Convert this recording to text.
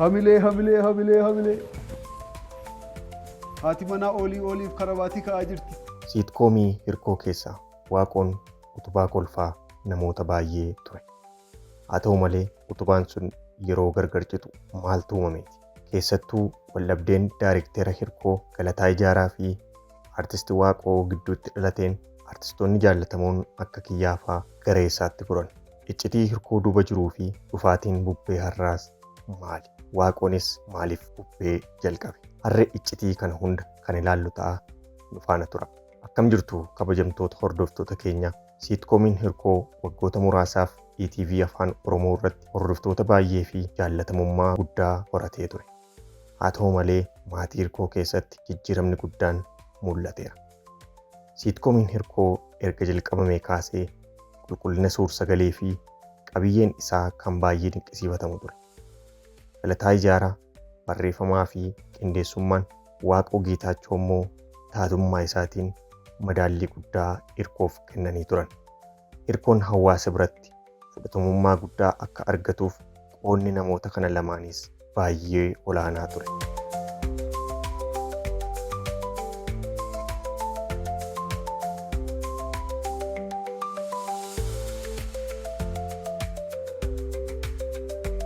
hamilee. Haati manaa oliif karabaatii ka'aa jirti. Siitkoomii hirkoo keessaa Waaqoon utubaa kolfaa namoota baay'ee ture. Haa ta'u malee utubaan sun yeroo gargar citu maaltu uumameeti? Keessattuu waldhabdeen daayirektera hirkoo Galataa Ijaaraa fi artistii Waaqoo gidduutti dhalateen artistoonni jaallatamoon akka Kiyyaafaa garee isaatti furan. Iccitii hirkoo duuba jiruu fi dhufaatiin bubbee har'aas maali? Waaqoonis maaliif bubbee jalqabe? Har'a iccitii kana hunda kan ilaallu ta'a nu faana tura. Akkam jirtu kabajamtoota hordoftoota keenya. Siitkoomiin hirkoo waggoota muraasaaf ETV afaan Oromoo irratti hordoftoota baay'ee fi jaallatamummaa guddaa horatee ture. Haa ta'u malee maatii hirkoo keessatti jijjiiramni guddaan mul'ateera. Siitkoomiin hirkoo erga jalqabamee kaasee qulqullina suur-sagalee fi qabiyyeen isaa kan baay'ee dinqisiifatamu ture. Galataa Ijaaraa barreeffamaa fi qindeessummaan, Waaqoo Geetaachoo immoo taatummaa isaatiin madaallii guddaa hirkoof kennanii turan. Hirkoon hawaasa biratti fudhatamummaa guddaa akka argatuuf qoodni namoota kana lamaanis baay'ee olaanaa ture.